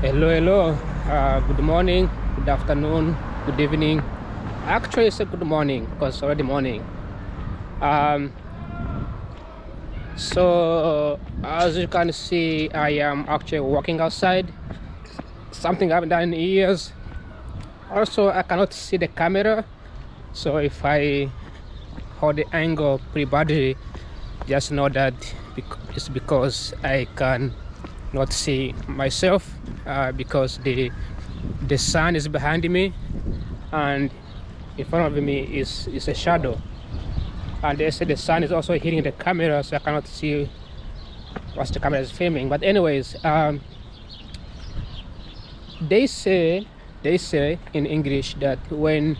Hello, hello. Good morning, good afternoon, good evening. Actually, it's a good morning because it's already morning. Um, so, as you can see, I am actually walking outside. Something I haven't done in years. Also, I cannot see the camera. So, if I hold the angle pretty badly, just know that it's because I can not see myself because the sun is behind me and in front of me is a shadow, and they say the sun is also hitting the camera, so I cannot see what the camera is filming. But anyways, they say in English that when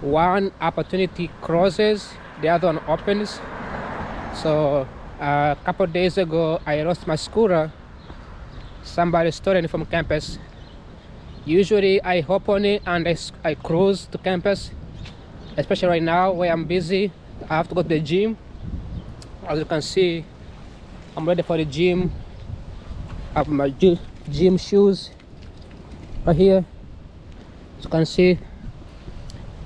one opportunity crosses, the other one opens. So a couple of days ago, I lost my scooter. Somebody stole it from campus. Usually I hop on it and I cruise to campus, especially right now where I'm busy. I have to go to the gym. As you can see, I'm ready for the gym. I have my gym shoes right here, as you can see.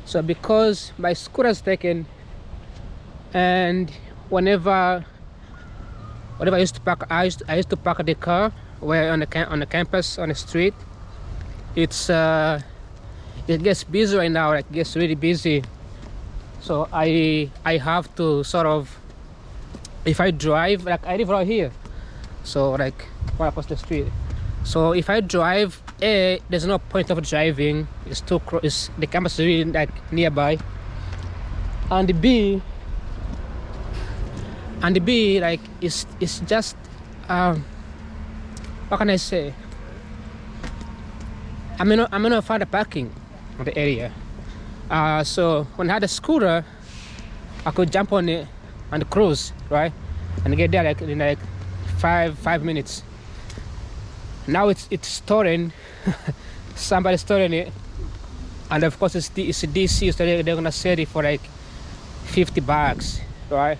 So because my scooter is taken, and whenever I used to park, I used to park the car where on the campus on the street. It gets busy right now. Like, it gets really busy. So I have to sort of, if I drive, like I live right here, so like right across the street. So if I drive, there's no point of driving. It's too close. The campus is really like nearby. And the B, like it's just what can I say? I'm gonna find a parking on the area. So when I had a scooter, I could jump on it and cruise, right, and get there like in like five minutes. Now it's stolen. Somebody's stolen it, and of course it's a DC, so they're gonna sell it for like $50, right?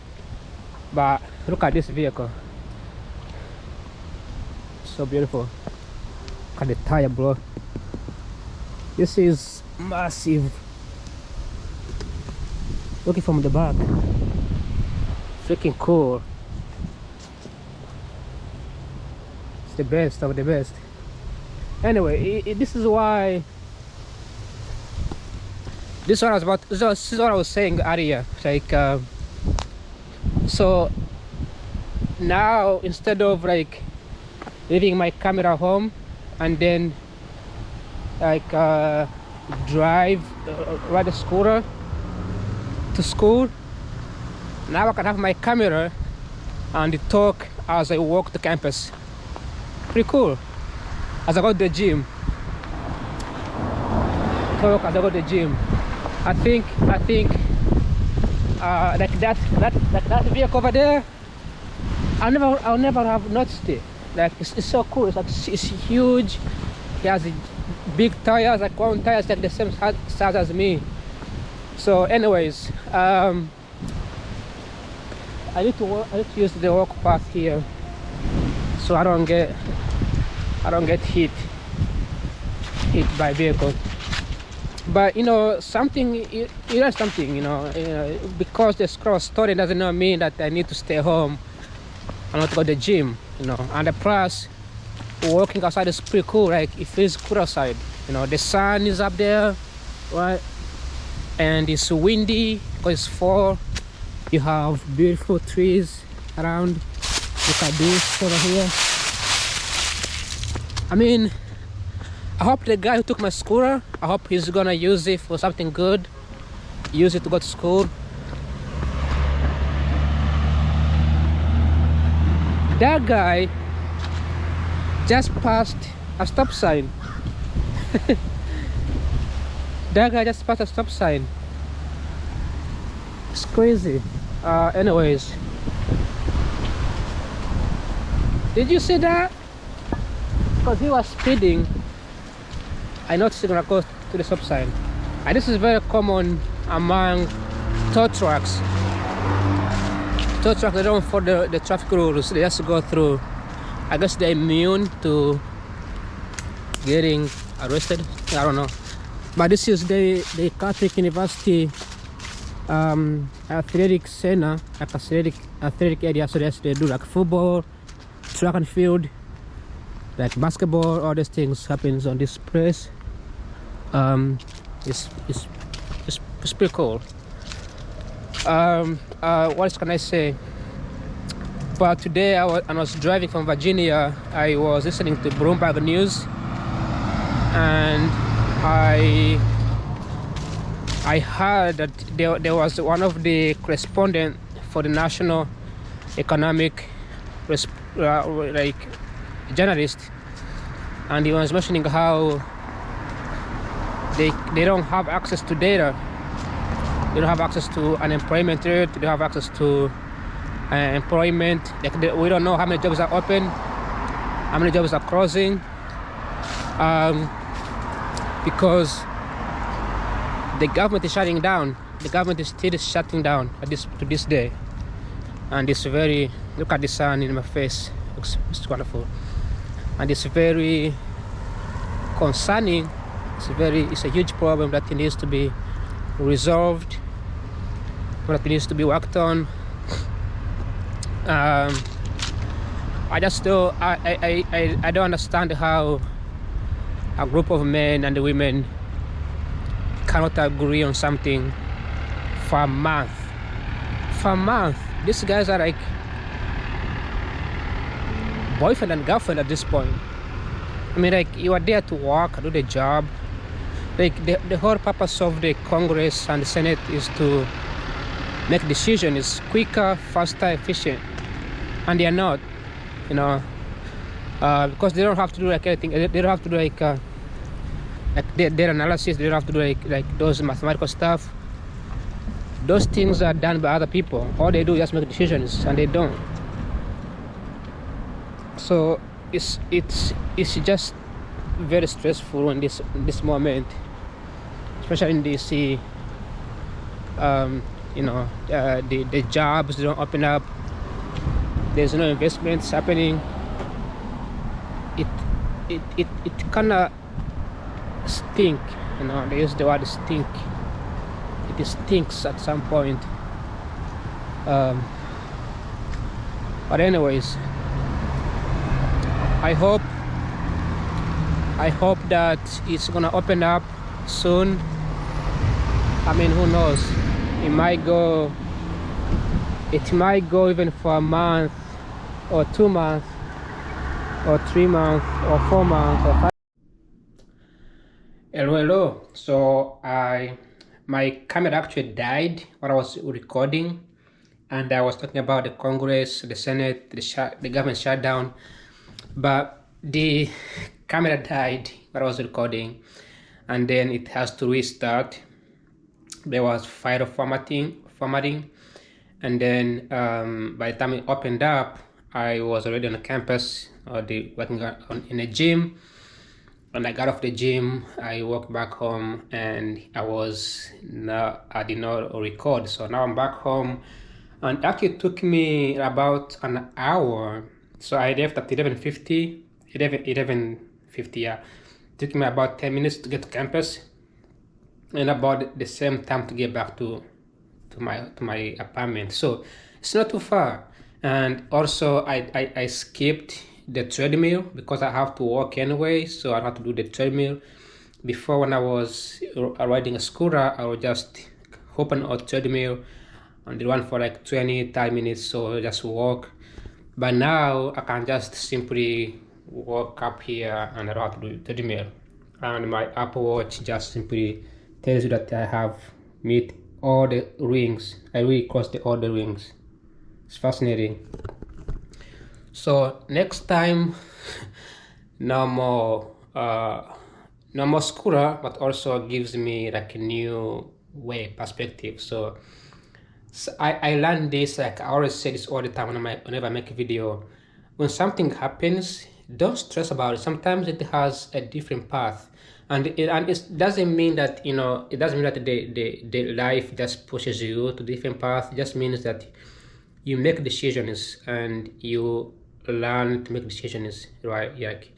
But look at this vehicle, so beautiful. Look at the tire, bro. This is massive. Looking from the back, freaking cool. It's the best of the best. Anyway, this is why. This is what I was about. This is what I was saying earlier. Like, so now instead of like leaving my camera home and then like ride a scooter to school, now I can have my camera and talk as I walk to campus. Pretty cool. As I go to the gym, talk as I go to the gym. I think like that vehicle over there, I'll never have noticed it. Like it's so cool. It's like it's huge. It has big tires, like one tire is like the same size as me. So anyways, I need to use the walk path here so I don't get hit by vehicle. But you know something, because the scroll story doesn't mean that I need to stay home and not go to the gym, and the plus walking outside is pretty cool. Like it feels cool outside, the sun is up there, right? And it's windy because it's fall. You have beautiful trees around. Look at this over here. I mean, I hope the guy who took my scooter, I hope he's gonna use it for something good. Use it to go to school. That guy just passed a stop sign. That guy just passed a stop sign. It's crazy. Anyways, did you see that? Because he was speeding, I noticed he's gonna go to the stop sign. And this is very common among tow trucks. Tow trucks, they don't follow the traffic rules. They just go through. I guess they're immune to getting arrested. I don't know, but this is the Catholic University athletic center, like athletic area. So they do like football, track and field, like basketball. All these things happens on this place. It's pretty cool. What can I say? But today I was driving from Virginia. I was listening to Bloomberg News, and I heard that there was one of the correspondent for the National Economic like journalist, and he was mentioning how they don't have access to data. They don't have access to unemployment rate. They don't have access to employment. We don't know how many jobs are open, how many jobs are closing, because the government is shutting down. The government is still shutting down to this day, and it's very. Look at the sun in my face. It's wonderful, and it's very concerning. It's a huge problem that needs to be resolved, that needs to be worked on. I just don't. I don't understand how a group of men and women cannot agree on something for a month. For a month, these guys are like boyfriend and girlfriend at this point. I mean, like, you are there to work, do the job. Like, the whole purpose of the Congress and the Senate is to make decisions quicker, faster, efficient, and they are not, because they don't have to do like anything. They don't have to do like their analysis. They don't have to do like those mathematical stuff. Those things are done by other people. All they do is just make decisions, and they don't. So it's just very stressful in this moment, especially in DC. The jobs don't open up. There's no investments happening. It kind of stink. They use the word stink. It stinks at some point. But anyways, I hope that it's gonna open up soon. I mean, who knows? It might go even for a month or 2 months or 3 months or 4 months or 5. Hello. So my camera actually died while I was recording, and I was talking about the Congress, the Senate, the government shutdown, but the camera died while I was recording, and then it has to restart. There was file formatting, and then by the time it opened up, I was already on the campus working in a gym. When I got off the gym, I walked back home, and I did not record. So now I'm back home, and actually it took me about an hour. So I left at 11:50, yeah. It took me about 10 minutes to get to campus, and about the same time to get back to my apartment. So it's not too far. And also I skipped the treadmill because I have to walk anyway, so I have to do the treadmill. Before, when I was riding a scooter, I would just open a treadmill and run for like 20-30 minutes, so I just walk. But now I can just simply walk up here, and I don't have to do the treadmill. And my Apple Watch just simply tells you that I have met all the rings. I really crossed all the rings. It's fascinating. So next time, no more scooter, but also gives me like a new way perspective. So I learned this, like I always say this all the time whenever I make a video. When something happens, don't stress about it. Sometimes it has a different path, and it doesn't mean that it doesn't mean that the life just pushes you to different path. It just means that you make decisions and you learn to make decisions, right? Like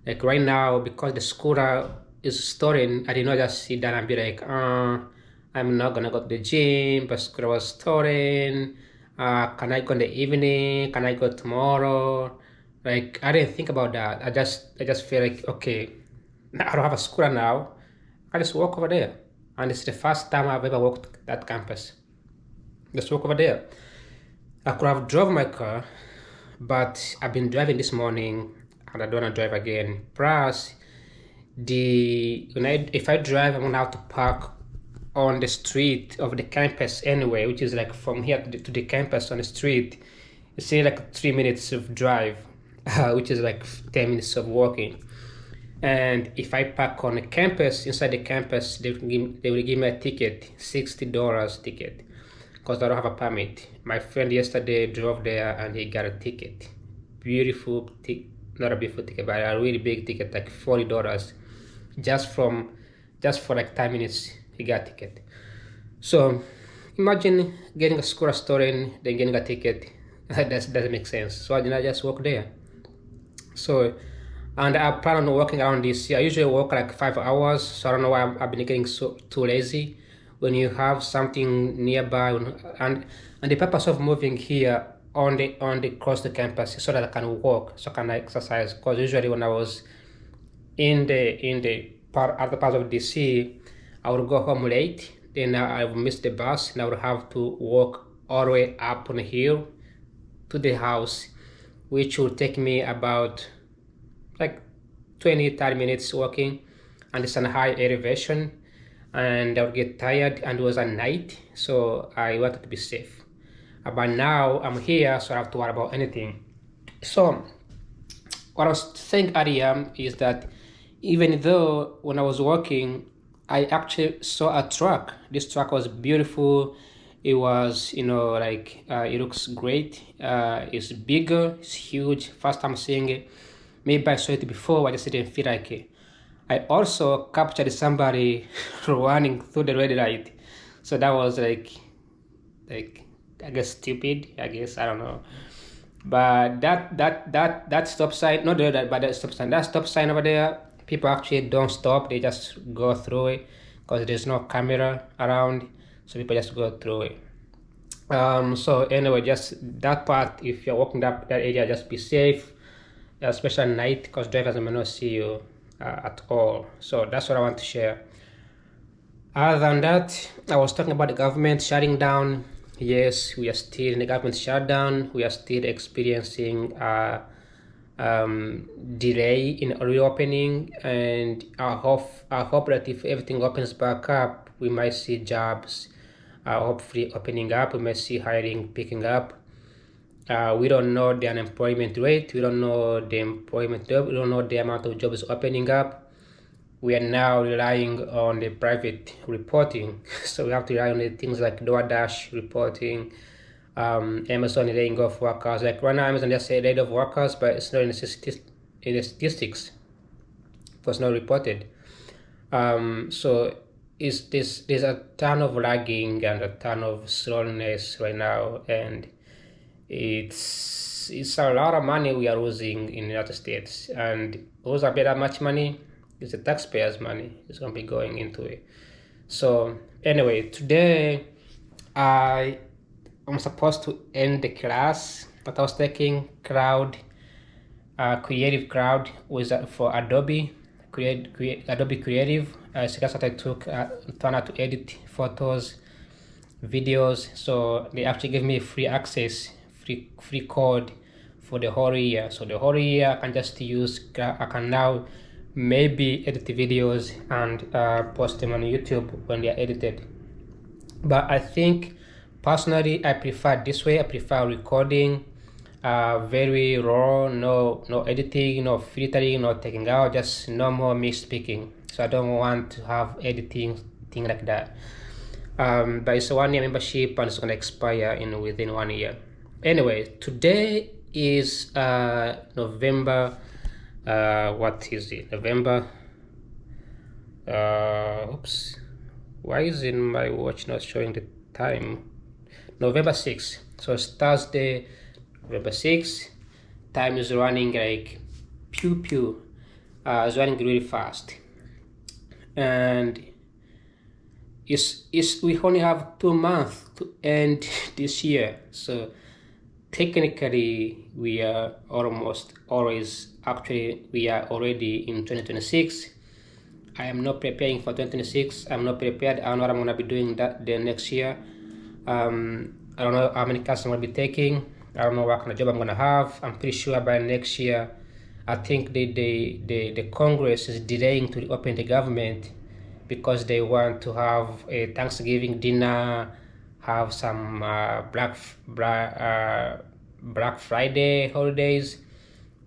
Like right now, because the scooter is storing, I did not just sit down and be like, I'm not gonna go to the gym, but scooter was storing. Can I go in the evening? Can I go tomorrow? Like I didn't think about that. I just feel like, okay, I don't have a scooter now. I just walk over there. And it's the first time I've ever walked that campus. Just walk over there. I could have drove my car, but I've been driving this morning and I don't want to drive again. Plus, if I drive, I'm gonna have to park on the street of the campus anyway, which is like from here to the campus on the street. It's say like 3 minutes of drive, which is like 10 minutes of walking. And if I park on the campus, inside the campus, they will give me a ticket, $60 ticket, because I don't have a permit. My friend yesterday drove there and he got a ticket. Beautiful ticket, not a beautiful ticket, but a really big ticket, like $40. Just for like 10 minutes, he got a ticket. So imagine getting a scooter stolen, then getting a ticket. That doesn't make sense. So I did not just walk there. So, and I plan on walking around this year. I usually walk like 5 hours, so I don't know why I've been getting so too lazy. When you have something nearby, and the purpose of moving here on the across the campus is so that I can walk, so I can exercise. Because usually when I was in the other parts of DC, I would go home late, then I would miss the bus, and I would have to walk all the way up on the hill to the house, which would take me about like 20-30 minutes walking, and it's on a high elevation, and I would get tired, and it was at night, so I wanted to be safe. But now I'm here, so I don't have to worry about anything. So what I was saying earlier is that even though when I was walking, I actually saw a truck. This truck was beautiful. It was, like it looks great. It's bigger, it's huge. First time seeing it. Maybe I saw it before, but I just didn't feel like it. I also captured somebody running through the red light. So that was like I guess stupid. I guess I don't know. But that stop sign, not the that, but that stop sign over there, people actually don't stop. They just go through it because there's no camera around, so people just go through it. So anyway, just that part. If you're walking that area, just be safe, especially at night, because drivers may not see you at all. So that's what I want to share. Other than that, I was talking about the government shutting down. Yes, we are still in the government shutdown. We are still experiencing delay in reopening, and I hope that if everything opens back up, we might see jobs hopefully opening up. We might see hiring picking up. We don't know the unemployment rate. We don't know the employment job. We don't know the amount of jobs opening up. We are now relying on the private reporting. So we have to rely on the things like DoorDash reporting, Amazon laying off workers. Like right now, Amazon just say laid off workers, but it's not in the statistics. It was not reported. So there's a ton of lagging and a ton of slowness right now, and it's a lot of money we are losing in the United States, and those are that much money. It's the taxpayers' money. It's gonna be going into it. So anyway, today I'm supposed to end the class, but I was taking creative crowd was for Adobe Adobe Creative. So that's what I took. Learn how to edit photos, videos. So they actually gave me free access, free code for the whole year. So the whole year I can just use. I can now maybe edit the videos and post them on YouTube when they are edited. But I think personally I prefer this way. I prefer recording very raw, no editing, no filtering, no taking out, just normal me speaking. So I don't want to have editing thing like that. But it's a 1 year membership and it's gonna expire within 1 year. Anyway, today is November. What is it? November. Oops. Why is in my watch not showing the time? November 6th. So it's Thursday, November 6th. Time is running like pew pew. is running really fast, and we only have 2 months to end this year. So technically, we are almost always, actually, we are already in 2026. I am not preparing for 2026. I'm not prepared. I don't know what I'm gonna be doing that the next year. I don't know how many classes I'm gonna be taking. I don't know what kind of job I'm gonna have. I'm pretty sure by next year, I think the Congress is delaying to open the government because they want to have a Thanksgiving dinner, have some Black Friday holidays.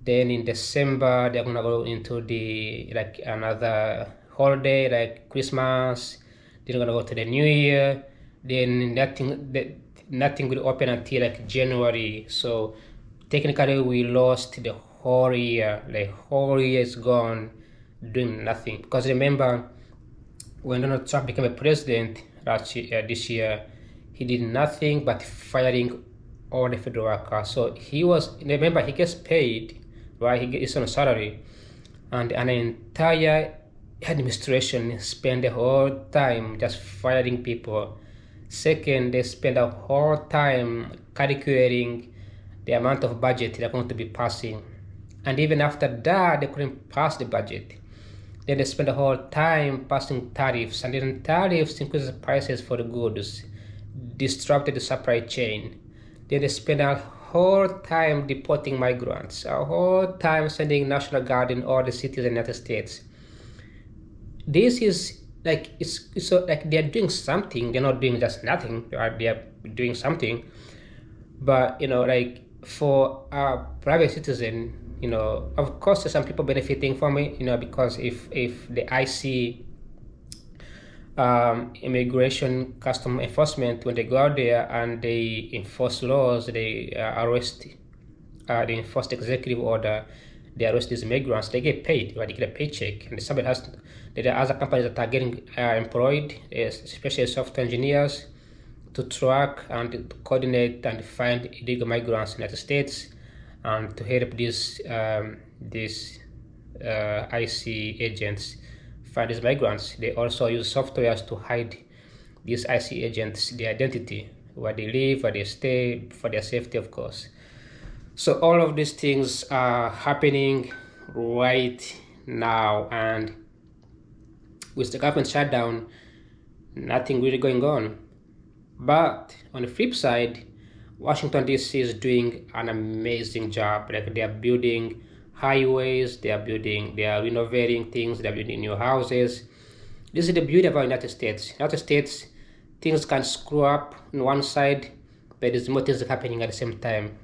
Then in December they're gonna go into the like another holiday like Christmas. They're gonna go to the New Year. Then nothing will open until like January. So technically we lost the whole year. The whole year is gone doing nothing. Because remember, when Donald Trump became a president this year, he did nothing but firing all the federal workers. So remember, he gets paid, right? He gets on a salary, and an entire administration spend the whole time just firing people. Second, they spend the whole time calculating the amount of budget they're going to be passing. And even after that, they couldn't pass the budget. Then they spend the whole time passing tariffs, and then tariffs increase the prices for the goods, disrupted the supply chain. Then they spend a whole time deporting migrants, a whole time sending National Guard in all the cities in the United States. This is like it's so like they're doing something. They're not doing just nothing. They are doing something. But like for a private citizen, of course there's some people benefiting from it, because if the IC immigration custom enforcement, when they go out there and they enforce laws, they arrest, they enforce the executive order, they arrest these migrants, they get paid, right? They get a paycheck, and there are other companies that are getting employed, especially software engineers, to track and to coordinate and find illegal migrants in the United States, and to help these IC agents find these migrants. They also use softwares to hide these IC agents, their identity, where they live, where they stay, for their safety, of course. So all of these things are happening right now, and with the government shutdown, nothing really going on. But on the flip side, Washington DC is doing an amazing job. Like they are building highways, they are renovating things, they are building new houses. This is the beauty of our United States. United States, things can screw up on one side, but there's more things happening at the same time.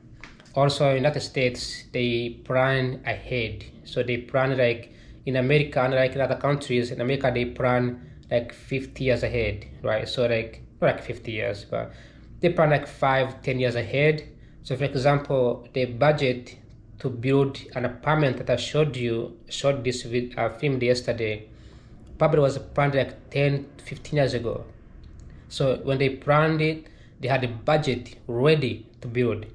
Also, United States, they plan ahead. So they plan like in America, unlike in other countries, in America they plan like 50 years ahead, right? So like not like 50 years, but they plan like 5-10 years ahead. So for example, the budget to build an apartment that I showed this film yesterday, probably was planned like 10-15 years ago. So when they planned it, they had the budget ready to build,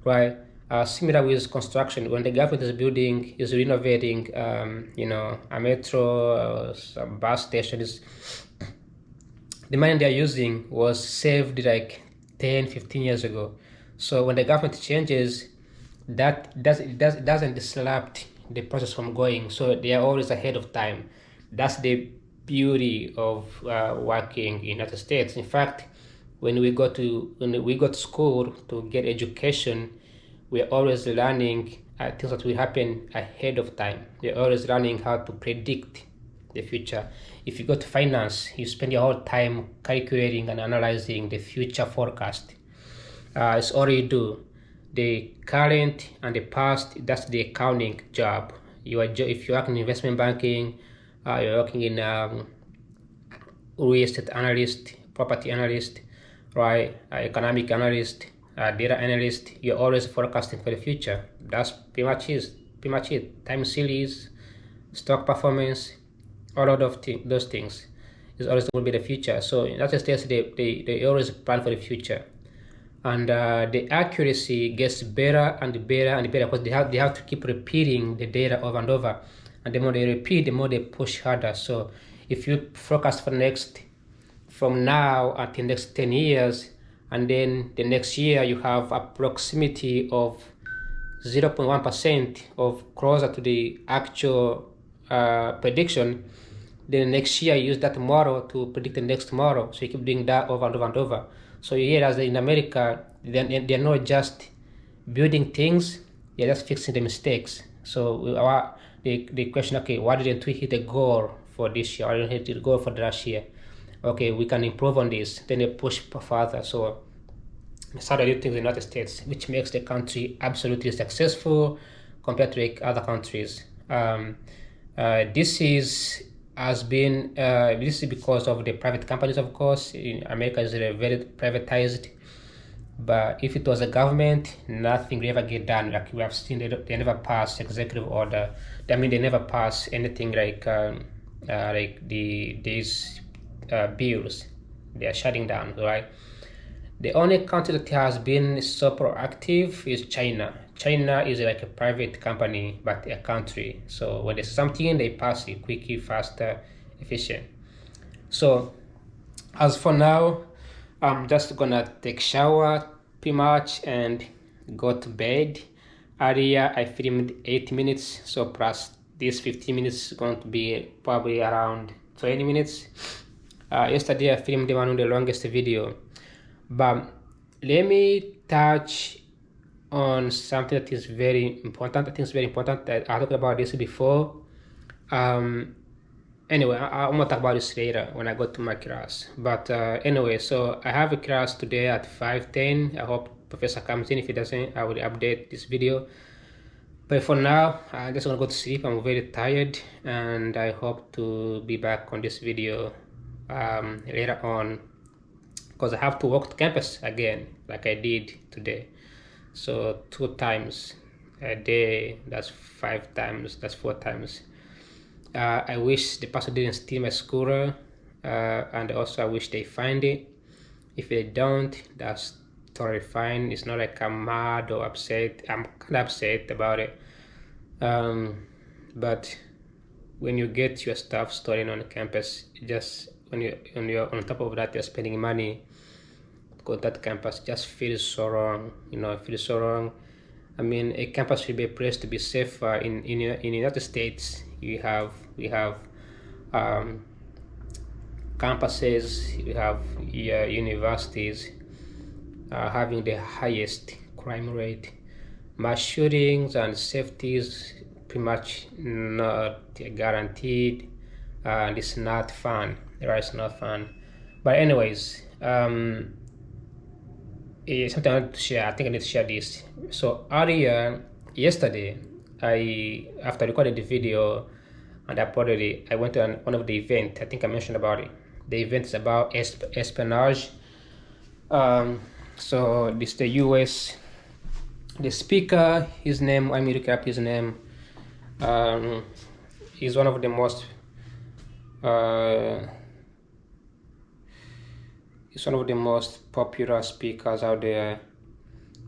right? Similar with construction, when the government is renovating, a metro, some bus stations, the money they're using was saved like 10-15 years ago. So when the government changes, it doesn't disrupt the process from going. So they are always ahead of time. That's the beauty of working in the United States. In fact, when we go to school to get education, we are always learning things that will happen ahead of time. We're always learning how to predict the future. If you go to finance, you spend your whole time calculating and analyzing the future forecast. It's all you do. The current and the past, that's the accounting job. If you work in investment banking, you're working in real estate analyst, property analyst, right? Economic analyst, data analyst. You're always forecasting for the future. That's pretty much it. Time series, stock performance, all of those things is always going to be the future. So in United States, they always plan for the future, and the accuracy gets better and better and better because they have to keep repeating the data over and over. and the more they repeat, the more they push harder. So if you forecast for from now until next 10 years, and then the next year you have a proximity of 0.1% of closer to the actual prediction, then next year you use that model to predict the next model. So you keep doing that over and over and over. So you hear as in America, they're not just building things, they're just fixing the mistakes. So the question, okay, why didn't we hit the goal for this year? Why didn't we hit the goal for the last year? Okay, we can improve on this. Then they push further. So that's how they do things in the United States, which makes the country absolutely successful compared to like other countries. This is because of the private companies, of course. In America is very privatized, but if it was a government, nothing will ever get done. Like we have seen, they never pass executive order. I mean, they never pass anything like these bills. They are shutting down, right? The only country that has been so proactive is China. China is like a private company, but a country. So when there's something, they pass it quickly, faster, efficient. So as for now, I'm just gonna take shower pretty much and go to bed. Earlier I filmed 8 minutes, so plus this 15 minutes is going to be probably around 20 minutes. Yesterday I filmed one of the longest video, but let me touch on something that is very important. I think it's very important that I talked about this before. Anyway, I'm gonna talk about this later when I go to my class. But anyway, so I have a class today at 5:10. I hope professor comes in. If he doesn't, I will update this video. But for now, I'm just gonna go to sleep. I'm very tired, and I hope to be back on this video later on, because I have to walk to campus again like I did today. So 2 times a day, that's 5 times, that's 4 times. I wish the person didn't steal my scooter, and also I wish they find it. If they don't, that's totally fine. It's not like I'm mad or upset. I'm kind of upset about it, but when you get your stuff stolen on campus, just when you're on top of that, you're spending money to go to that campus, just feels so wrong. It feels so wrong. I mean, a campus should be a place to be safe. In the United States, we have campuses, we have universities having the highest crime rate. Mass shootings and safeties pretty much not guaranteed, and it's not fun. It's not fun. But anyways, something I want to share. I think I need to share this. So yesterday, after recording the video and uploaded it, I went to one of the events. I think I mentioned about it. The event is about espionage. So this the U.S. The speaker, his name, let me look up his name. He's one of the most he's one of the most popular speakers out there,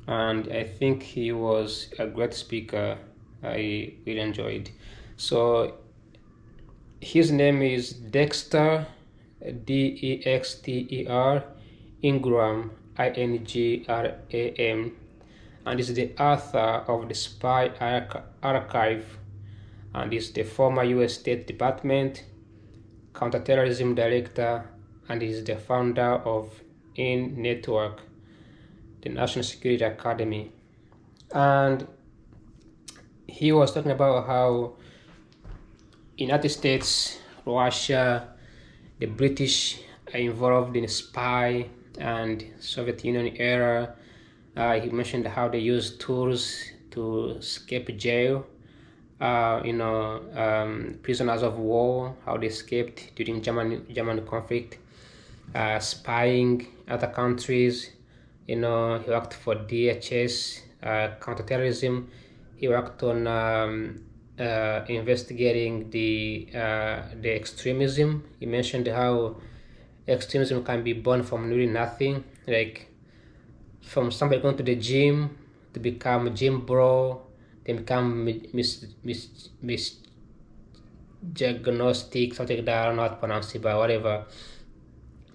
and I think he was a great speaker. I really enjoyed. So his name is Dexter, Dexter Ingram, Ingram, and is the author of the Spy Archive, and is the former U.S. State Department counterterrorism director, and is the founder of Network, the National Security Academy. And he was talking about how United States, Russia, the British are involved in spy and Soviet Union era. He mentioned how they use tools to escape jail, prisoners of war, how they escaped during German conflict, spying other countries. He worked for DHS, counterterrorism. He worked on investigating the extremism. He mentioned how extremism can be born from really nothing, like from somebody going to the gym to become a gym bro, then become diagnostic, something like that. I don't know how to pronounce it, but whatever.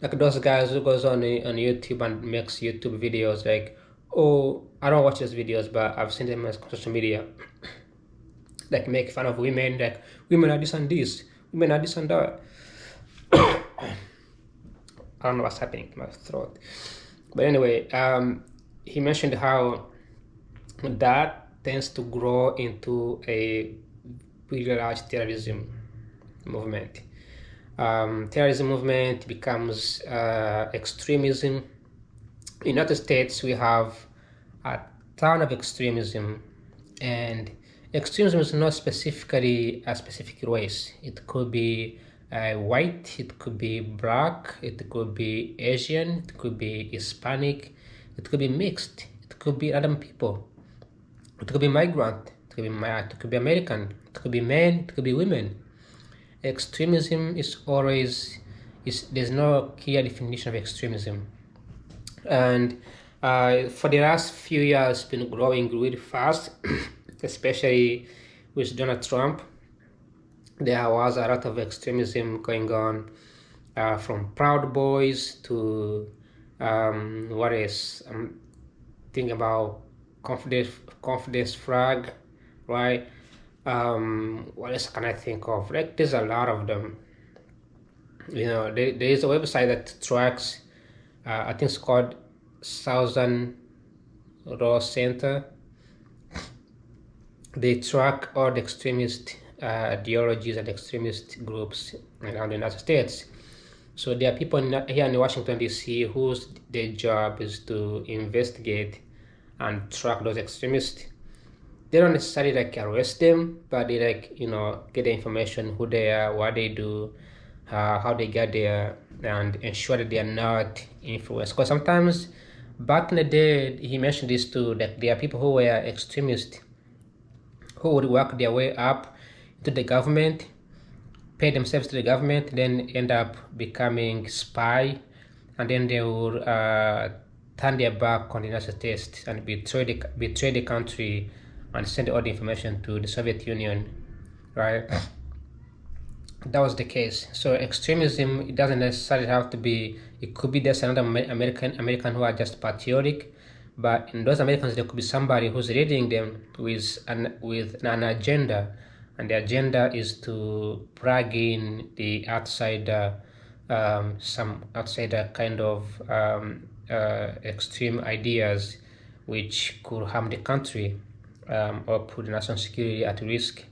Like those guys who goes on YouTube and makes YouTube videos like, oh, I don't watch those videos, but I've seen them on social media, like make fun of women, like women are this and this, women are this and that. I don't know what's happening to my throat. But anyway, he mentioned how that tends to grow into a really large terrorism movement. Terrorism movement becomes extremism. In the United States, we have a ton of extremism, and extremism is not specifically a specific race. It could be white, it could be black, it could be Asian, it could be Hispanic, it could be mixed, it could be other people, it could be migrant, it could be American, it could be men, it could be women. Extremism is always there's no clear definition of extremism, and for the last few years, it's been growing really fast, especially with Donald Trump. There was a lot of extremism going on, from Proud Boys to what is thinking about confidence flag, right? What else can I think of? Like there's a lot of them. There is a website that tracks. I think it's called Southern Raw Center. They track all the extremist ideologies and extremist groups around the United States. So there are people here in Washington D.C. whose their job is to investigate and track those extremists. They don't necessarily like arrest them, but they get the information, who they are, what they do, how they get there, and ensure that they are not influenced. Because sometimes back in the day, he mentioned this too, that there are people who were extremists who would work their way up to the government, pay themselves to the government, then end up becoming spy, and then they will turn their back on the United States and betray the country and send all the information to the Soviet Union, right? That was the case. So extremism, it doesn't necessarily have to be. It could be just another American who are just patriotic, but in those Americans, there could be somebody who's leading them with an agenda, and the agenda is to plug in the outsider, some outsider kind of extreme ideas, which could harm the country, or put the national security at risk.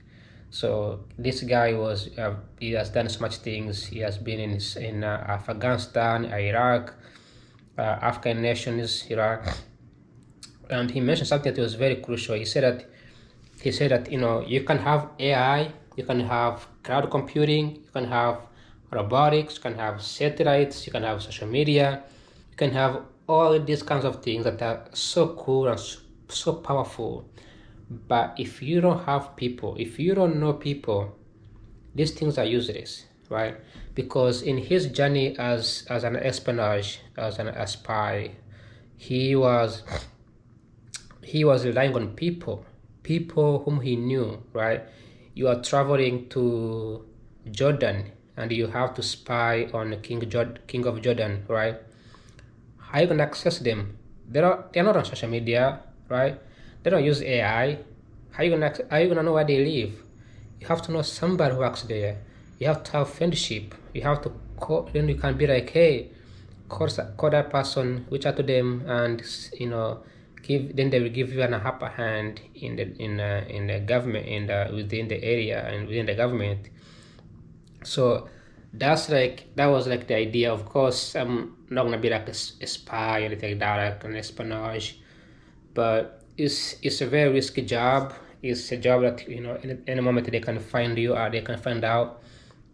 So this guy he has done so much things. He has been in Afghanistan, Iraq, African nations, Iraq, and he mentioned something that was very crucial. He said that you can have AI, you can have cloud computing, you can have robotics, you can have satellites, you can have social media, you can have all these kinds of things that are so cool and so powerful. But if you don't have people, if you don't know people, these things are useless, right? Because in his journey as an espionage, as a spy, he was relying on people whom he knew, right? You are traveling to Jordan and you have to spy on the king of Jordan, right? How are you gonna access them? They're not on social media, right? They don't use AI. How are you gonna know where they live? You have to know somebody who works there. You have to have friendship. You have to call. Then you can be like, hey, call that person, reach out to them, and then they will give you an upper hand in the government, within the area and within the government. So that was like the idea. Of course, I'm not gonna be like a spy or anything like that, like an espionage, but it's a very risky job. It's a job that in any moment they can find you, or they can find out,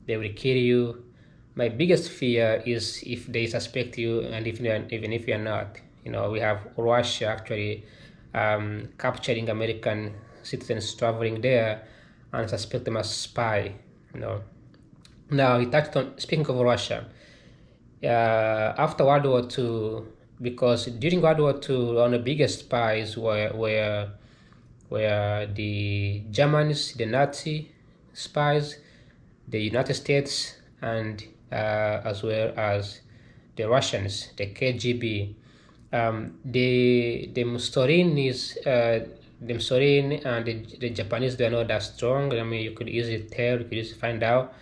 they will kill you. My biggest fear is if they suspect you, and even if you're not. We have Russia actually capturing American citizens traveling there and suspect them as spy. Now he touched on, speaking of Russia, after World War II, because during World War II, one of the biggest spies were the Germans, the Nazi spies. the United States and as well as the Russians, the KGB. The Mussolini and the Japanese, they are not that strong. I mean, you could easily tell, you could easily find out.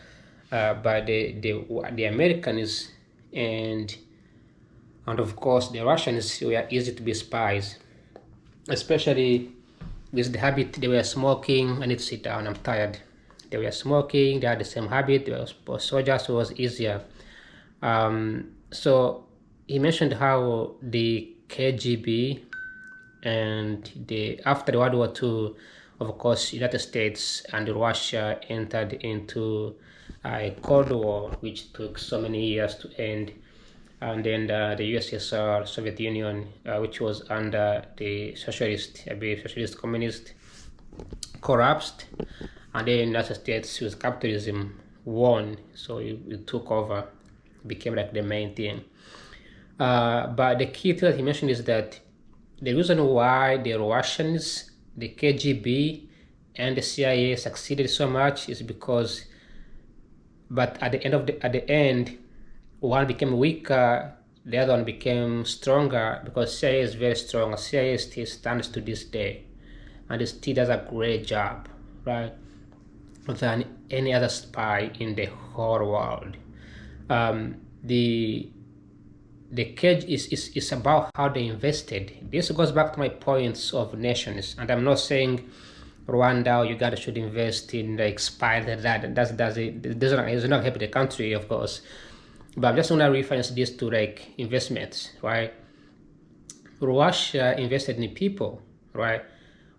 But the Americans and of course the Russians were easy to be spies, especially with the habit they were smoking. I need to sit down, I'm tired. They were smoking, they had the same habit, they were soldiers, so it was easier. So he mentioned how the KGB and after World War II, of course, United States and Russia entered into a Cold War, which took so many years to end. And then the USSR, Soviet Union, which was under the socialist, I believe, socialist communist, collapsed. And then the United States, with capitalism, won. So it took over, became like the main thing. But the key thing that he mentioned is that the reason why the Russians, the KGB, and the CIA succeeded so much is because, but at the end, one became weaker, the other one became stronger, because CIA is very strong. CIA still stands to this day, and it still does a great job, right, than any other spy in the whole world. The cage is about how they invested. This goes back to my points of nations, and I'm not saying Rwanda or Uganda should invest in like spy that doesn't not help the country, of course. But I'm just gonna reference this to like investments, right? Russia invested in people, right?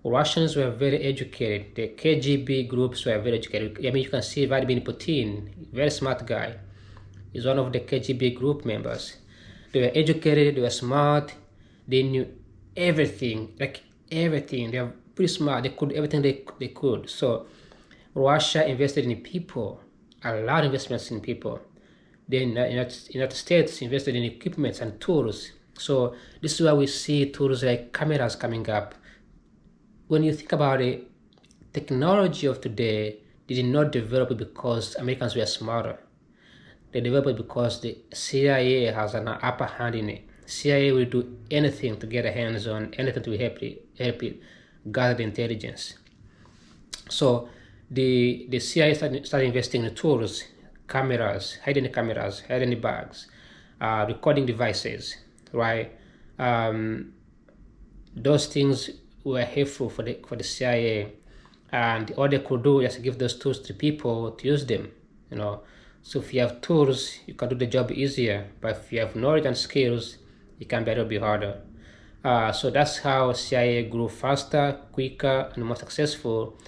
Russians were very educated. The KGB groups were very educated. I mean, you can see Vladimir Putin, very smart guy, is one of the KGB group members. They were educated, they were smart, they knew everything, like everything. They were pretty smart, they could everything they could. So Russia invested in people, a lot of investments in people. Then United States invested in equipment and tools. So this is why we see tools like cameras coming up. When you think about it, technology of today did not develop because Americans were smarter. They developed it because the CIA has an upper hand in it. CIA will do anything to get a hands on anything to help it gather the intelligence. So the CIA started investing in tools, cameras, hiding the bags, recording devices, right? Those things were helpful for the CIA, and all they could do is give those tools to people to use them, you know. So if you have tools, you can do the job easier. But if you have knowledge and skills, it can better be harder. So that's how CIA grew faster, quicker, and more successful,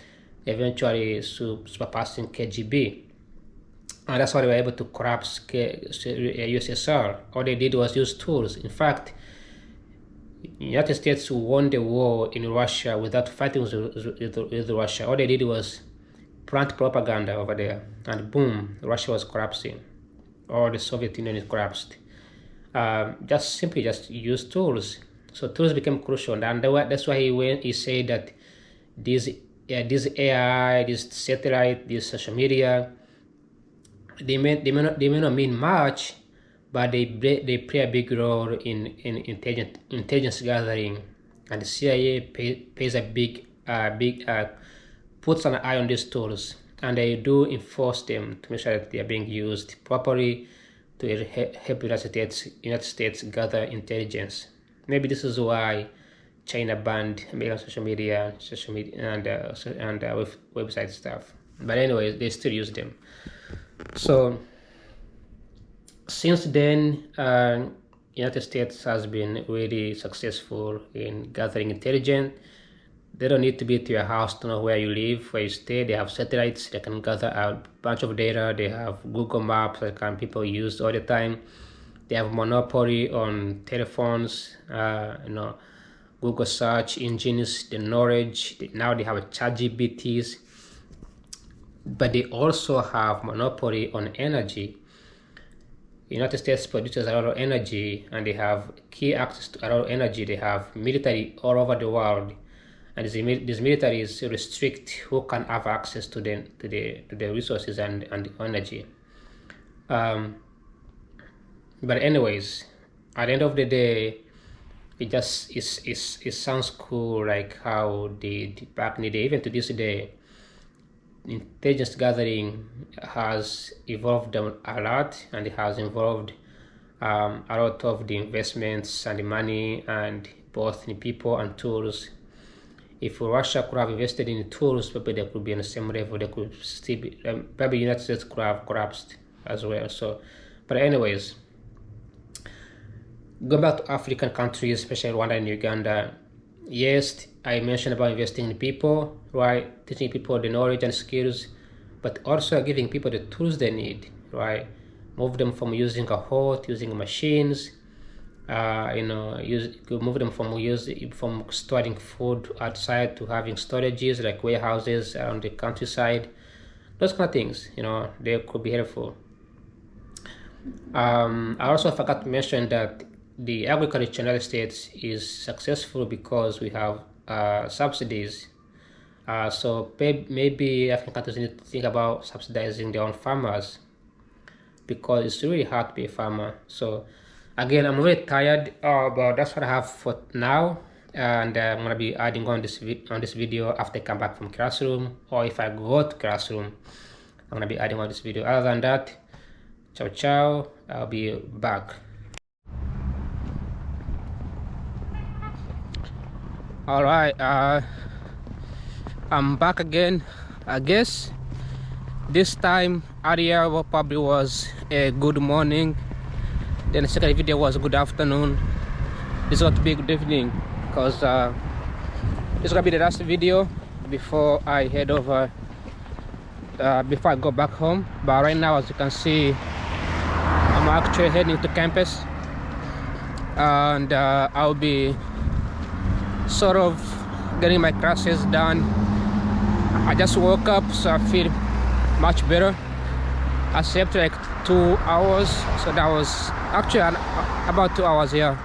eventually surpassing KGB. And that's why they were able to collapse USSR. All they did was use tools. In fact, the United States won the war in Russia without fighting with Russia. All they did was plant propaganda over there, and boom, Russia was collapsing, or the Soviet Union is collapsed. Just simply use tools. So tools became crucial, and that's why he said that this AI, this satellite, this social media, they may not mean much, but they play a big role in intelligence gathering, and the CIA pays a big puts an eye on these tools, and they do enforce them to make sure that they are being used properly to help United States gather intelligence. Maybe this is why China banned American social media and website stuff. But anyway, they still use them. So since then, United States has been really successful in gathering intelligence. They don't need to be to your house to know where you live, where you stay. They have satellites that can gather a bunch of data. They have Google Maps that people use all the time. They have monopoly on telephones, Google search engines, the knowledge. Now they have ChatGPTs, but they also have monopoly on energy. The United States produces a lot of energy, and they have key access to a lot of energy. They have military all over the world. and these militaries restrict who can have access to the resources and the energy. But anyways, at the end of the day, it sounds cool, like how the back in the day, even to this day, intelligence gathering has evolved a lot, and it has involved a lot of the investments and the money, and both in people and tools. If Russia could have invested in tools, probably they could be on the same level. They could still be, probably the United States could have collapsed as well. So, but anyways, go back to African countries, especially Rwanda and Uganda. Yes, I mentioned about investing in people, right? Teaching people the knowledge and skills, but also giving people the tools they need, right? Move them from using a hoe, using machines, move them from storing food outside to having storages like warehouses around the countryside. Those kind of things, they could be helpful. I also forgot to mention that the agriculture in the United States is successful because we have subsidies. So maybe African countries need to think about subsidizing their own farmers, because it's really hard to be a farmer. So again, I'm really tired, but that's what I have for now. And I'm gonna be adding on this video after I come back from classroom, or if I go to classroom, I'm gonna be adding on this video. Other than that, ciao ciao. I'll be back. All right, I'm back again. I guess this time earlier probably was a good morning, then the second video was a good afternoon. This is going to be a good evening, because this is gonna be the last video before I head over, before I go back home. But right now, as you can see, I'm actually heading to campus, and I'll be sort of getting my classes done. I just woke up, so I feel much better. I slept like 2 hours, so that was actually about 2 hours here.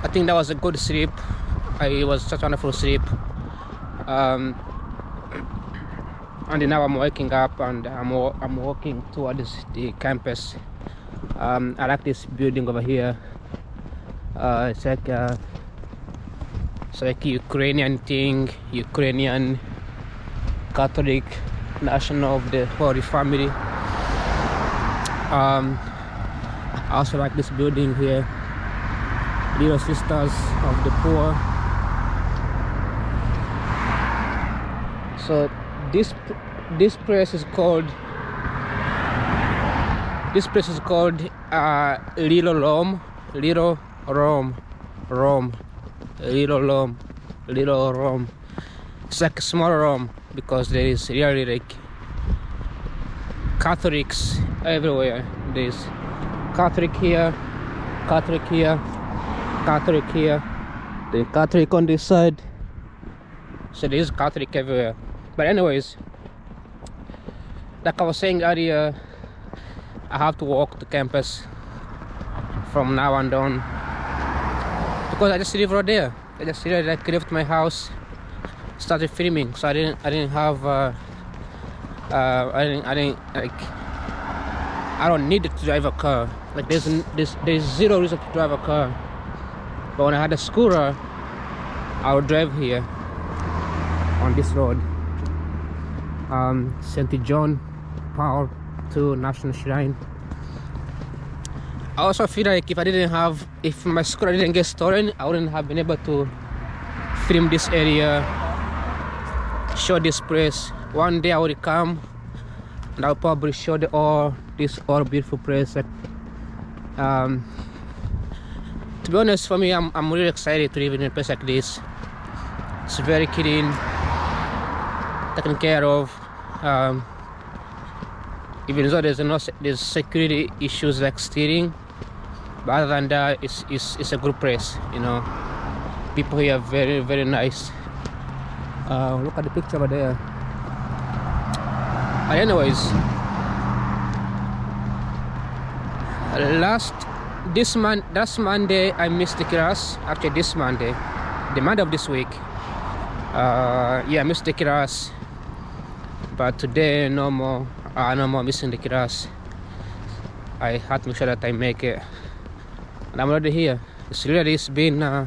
I think that was a good sleep. It was such a wonderful sleep. And now I'm waking up, and I'm walking towards the campus. I like this building over here. It's like Ukrainian thing, Ukrainian Catholic National of the Holy Family. I also like this building here, Little Sisters of the Poor. So this place is called Little Rome. It's like a small Rome, because there is really like Catholics everywhere. There's Catholic here, Catholic here, Catholic here, the Catholic on this side. So there's Catholic everywhere. But anyways, like I was saying earlier, I have to walk to campus from now on down, because I just live right there. I just left my house, started filming, so I didn't have I don't need to drive a car. Like there's zero reason to drive a car. But when I had a scooter, I would drive here on this road. St. John Paul II National Shrine. I also feel like if my scooter didn't get stolen, I wouldn't have been able to film this area, show this place. One day I will come and I'll probably show this beautiful place. To be honest, for me, I'm really excited to live in a place like this. It's very clean, taken care of. Even though there's security issues like stealing, but other than that, it's a good place. People here are very, very nice. Look at the picture over there. But anyways, last Monday I missed the class. Actually, this Monday, the Monday of this week. Yeah, I missed the class, but today no more missing the class. I had to make sure that I make it, and I'm already here. It's been I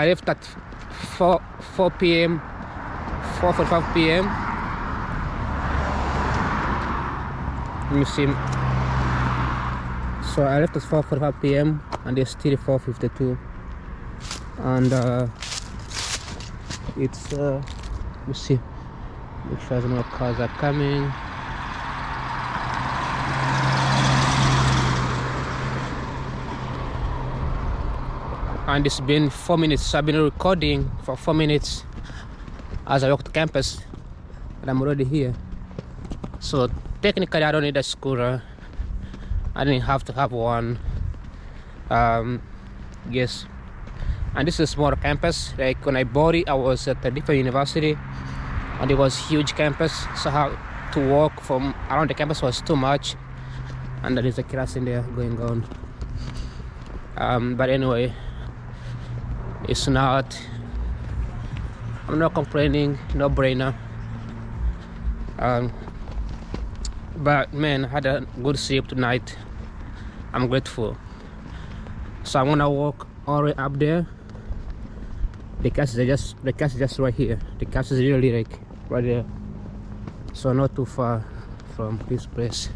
left at 4 p.m. 4:45 p.m. Let me see. So I left at 4:45 p.m. and it's still 4:52, and it's let me see, make sure there's no cars are coming. And it's been 4 minutes, so I've been recording for 4 minutes as I walk to campus, and I'm already here. So technically I don't need a scooter. I didn't have to have one. Yes, and this is a smaller campus. Like when I bought it, I was at a different university and it was huge campus, so how to walk from around the campus was too much, and there is a class in there going on. But anyway, it's not, I'm not complaining, no brainer. But man, I had a good sleep tonight. I'm grateful. So I'm gonna walk all the way up there. The class is just right here. The class is really like right there, so not too far from this place.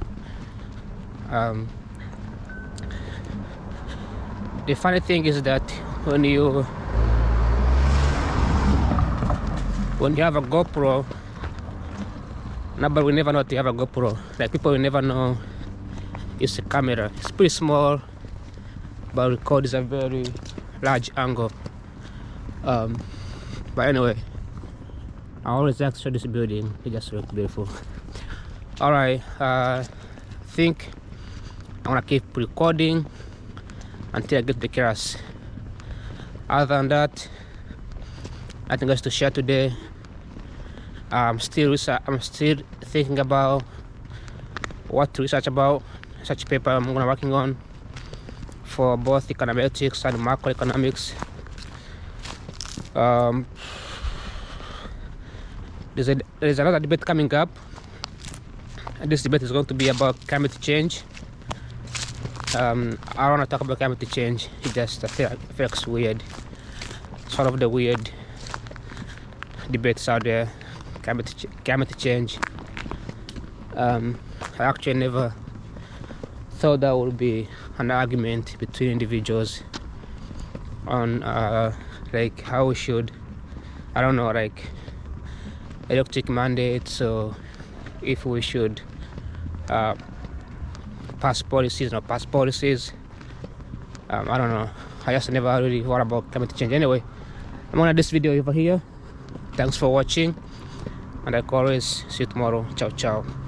The funny thing is that when you have a GoPro, nobody will never know that you have a GoPro. Like people will never know it's a camera. It's pretty small, but records a very large angle. But anyway, I always like to show this building. It just looks beautiful. Alright, think I'm gonna keep recording until I get the class. Other than that, nothing else to share today. I'm still thinking about what to research about. Such paper I'm gonna working on for both econometrics and macroeconomics. There's another debate coming up, and this debate is going to be about climate change. I want to talk about climate change. It just feels weird. It's one of the weird debates out there. Climate change. I actually never thought that would be an argument between individuals on like how we should, I don't know, like electric mandates, or if we should pass policies or pass policies. I don't know. I just never really thought about climate change. Anyway, I'm gonna end this video over here. Thanks for watching, and like always, see you tomorrow. Ciao ciao.